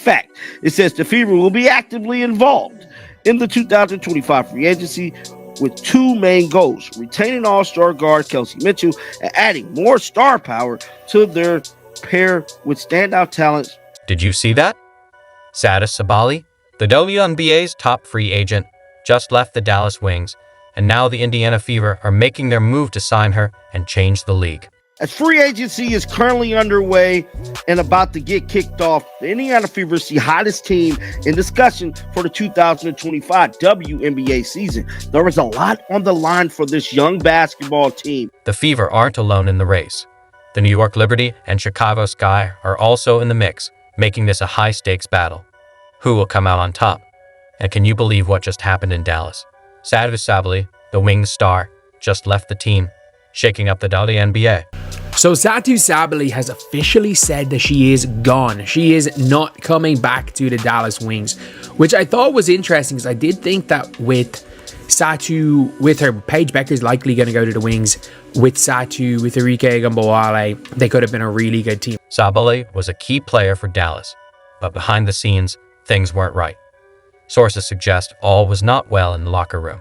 fact, it says the Fever will be actively involved in the 2025 free agency with two main goals: retaining all-star guard Kelsey Mitchell and adding more star power to their pair with standout talents. Did you see that? Satou Sabally, the WNBA's top free agent, just left the Dallas Wings, and now the Indiana Fever are making their move to sign her and change the league. As free agency is currently underway and about to get kicked off, the Indiana Fever is the hottest team in discussion for the 2025 WNBA season. There is a lot on the line for this young basketball team. The Fever aren't alone in the race. The New York Liberty and Chicago Sky are also in the mix, making this a high-stakes battle. Who will come out on top? And can you believe what just happened in Dallas? Satou Sabally, the Wings star, just left the team, shaking up the WNBA. So Satou Sabally has officially said that she is gone. She is not coming back to the Dallas Wings, which I thought was interesting because I did think that with Satou, with her, Paige Becker's likely going to go to the Wings. With Satou, with Enrique Gambawale, they could have been a really good team. Sabally was a key player for Dallas, but behind the scenes, things weren't right. Sources suggest all was not well in the locker room.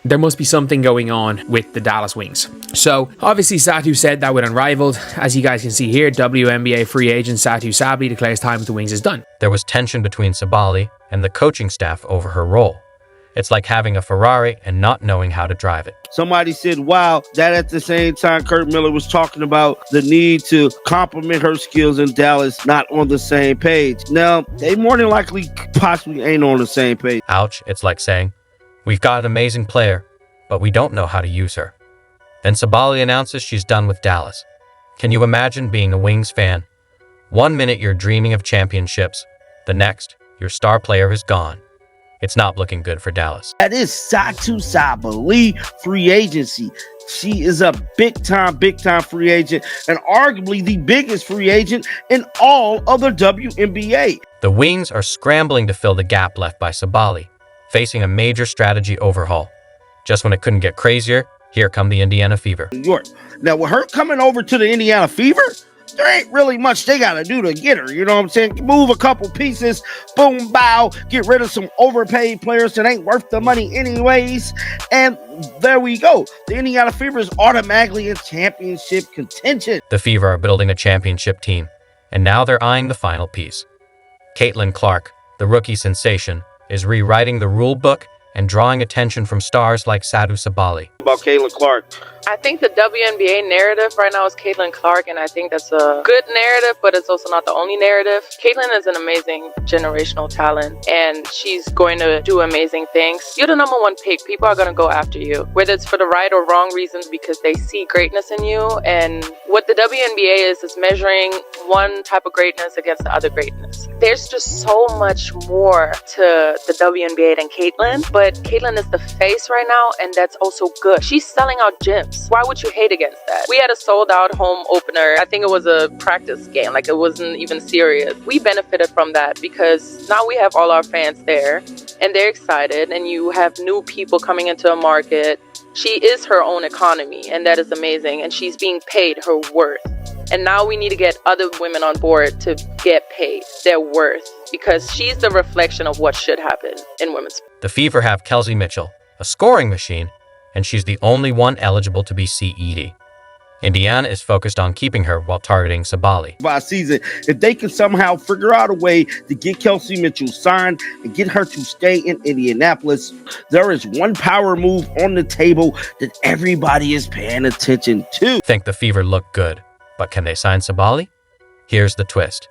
There must be something going on with the Dallas Wings. So obviously Satou said that with Unrivaled. As you guys can see here, WNBA free agent Satou Sabally declares time with the Wings is done. There was tension between Sabally and the coaching staff over her role. It's like having a Ferrari and not knowing how to drive it. Somebody said, wow, that at the same time Kurt Miller was talking about the need to complement her skills in Dallas, not on the same page. Now, they more than likely possibly ain't on the same page. Ouch, it's like saying, we've got an amazing player, but we don't know how to use her. Then Sabally announces she's done with Dallas. Can you imagine being a Wings fan? 1 minute you're dreaming of championships, the next, your star player is gone. It's not looking good for Dallas. That is Satou Sabally free agency. She is a big time free agent and arguably the biggest free agent in all of the WNBA. The Wings are scrambling to fill the gap left by Sabally, facing a major strategy overhaul. Just when it couldn't get crazier, here come the Indiana Fever. New York. Now, with her coming over to the Indiana Fever, there ain't really much they got to do to get her. You know what I'm saying? Move a couple pieces, boom, bow, get rid of some overpaid players that ain't worth the money anyways. And there we go. The Indiana Fever is automatically in championship contention. The Fever are building a championship team, and now they're eyeing the final piece. Caitlin Clark, the rookie sensation, is rewriting the rule book and drawing attention from stars like Satou Sabally. About Caitlin Clark. I think the WNBA narrative right now is Caitlin Clark, and I think that's a good narrative, but it's also not the only narrative. Caitlin is an amazing generational talent, and she's going to do amazing things. You're the number one pick. People are going to go after you, whether it's for the right or wrong reasons, because they see greatness in you. And what the WNBA is measuring one type of greatness against the other greatness. There's just so much more to the WNBA than Caitlin, but Caitlin is the face right now, and that's also good. She's selling out gyms. Why would you hate against that? We had a sold out home opener. I think it was a practice game. Like, it wasn't even serious. We benefited from that because now we have all our fans there and they're excited, and you have new people coming into a market. She is her own economy, and that is amazing. And she's being paid her worth. And now we need to get other women on board to get paid their worth, because she's the reflection of what should happen in women's sports. The Fever have Kelsey Mitchell, a scoring machine, and she's the only one eligible to be CED. Indiana is focused on keeping her while targeting Sabally. By season, if they can somehow figure out a way to get Kelsey Mitchell signed and get her to stay in Indianapolis, there is one power move on the table that everybody is paying attention to. Think the Fever look good, but can they sign Sabally? Here's the twist.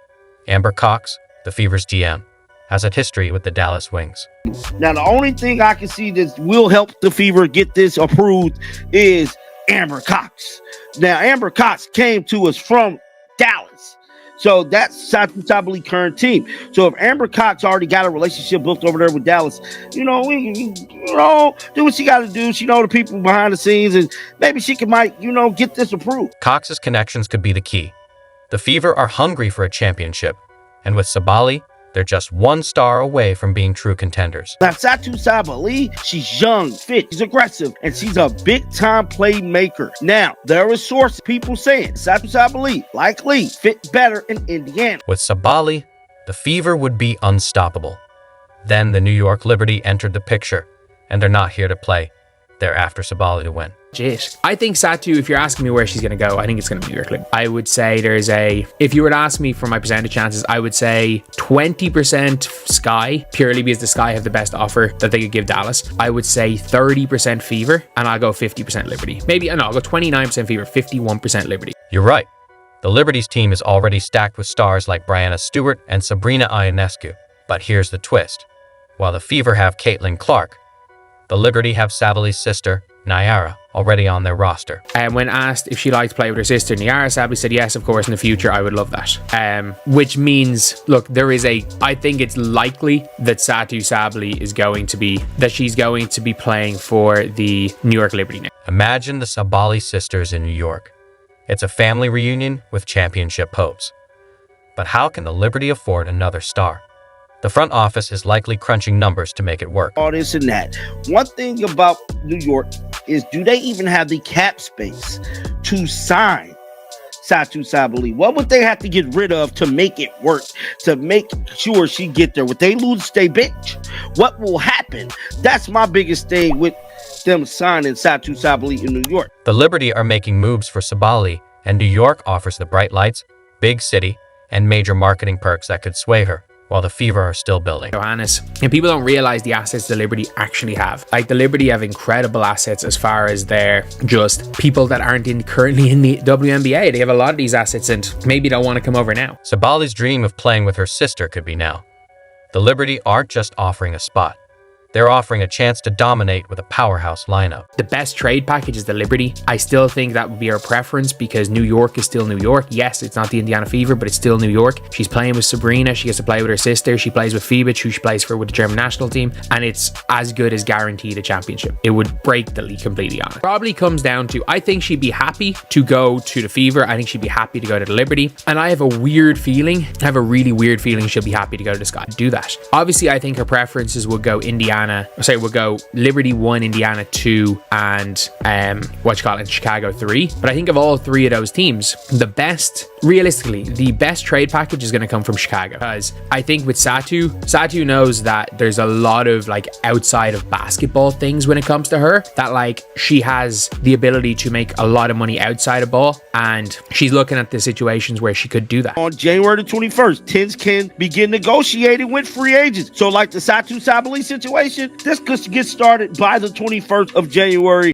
Amber Cox, the Fever's GM, has a history with the Dallas Wings. Now, the only thing I can see that will help the Fever get this approved is Amber Cox. Now, Amber Cox came to us from Dallas. So that's Satou Sabally's current team. So if Amber Cox already got a relationship built over there with Dallas, do what she got to do. She know the people behind the scenes, and maybe she might get this approved. Cox's connections could be the key. The Fever are hungry for a championship, and with Sabally, they're just one star away from being true contenders. Now, Satou Sabally, she's young, fit, she's aggressive, and she's a big-time playmaker. Now, there are sources, people saying Satou Sabally likely fit better in Indiana. With Sabally, the Fever would be unstoppable. Then the New York Liberty entered the picture, and they're not here to play. They're after Sabally to win. Legit. I think Satou, if you're asking me where she's going to go, I think it's going to be New York Liberty. I would say if you were to ask me for my percentage chances, I would say 20% Sky, purely because the Sky have the best offer that they could give Dallas. I would say 30% Fever, and I'll go 50% Liberty. I'll go 29% Fever, 51% Liberty. You're right. The Liberty's team is already stacked with stars like Brianna Stewart and Sabrina Ionescu. But here's the twist. While the Fever have Caitlin Clark, the Liberty have Sabally's sister, Nyara, already on their roster. And when asked if she liked to play with her sister, Nyara Sabally said, yes, of course, in the future, I would love that. Which means, look, I think it's likely that Satou Sabally she's going to be playing for the New York Liberty now. Imagine the Sabally sisters in New York. It's a family reunion with championship hopes. But how can the Liberty afford another star? The front office is likely crunching numbers to make it work. All this and that. One thing about New York is, do they even have the cap space to sign Satou Sabally? What would they have to get rid of to make it work, to make sure she get there? Would they lose their bench? What will happen? That's my biggest thing with them signing Satou Sabally in New York. The Liberty are making moves for Sabally, and New York offers the bright lights, big city, and major marketing perks that could sway her, while the Fever are still building. Johannes, and people don't realize the assets the Liberty actually have. Like, the Liberty have incredible assets as far as they're just people that aren't currently in the WNBA. They have a lot of these assets and maybe don't want to come over now. Sabally's dream of playing with her sister could be now. The Liberty aren't just offering a spot. They're offering a chance to dominate with a powerhouse lineup. The best trade package is the Liberty. I still think that would be our preference because New York is still New York. Yes, it's not the Indiana Fever, but it's still New York. She's playing with Sabrina. She gets to play with her sister. She plays with Fibic, who she plays for with the German national team. And it's as good as guaranteed a championship. It would break the league, completely honest. Probably comes down to, I think she'd be happy to go to the Fever. I think she'd be happy to go to the Liberty. And I have a really weird feeling she'll be happy to go to the Sky. Do that. Obviously, I think her preferences would go we'll go Liberty 1, Indiana 2, and Chicago 3. But I think of all three of those teams, the best trade package is going to come from Chicago, because I think with Satou knows that there's a lot of outside of basketball things when it comes to her, that she has the ability to make a lot of money outside of ball, and she's looking at the situations where she could do that. On January the 21st, teams can begin negotiating with free agents. So like the Satou Sabally situation, this could get started by the 21st of January.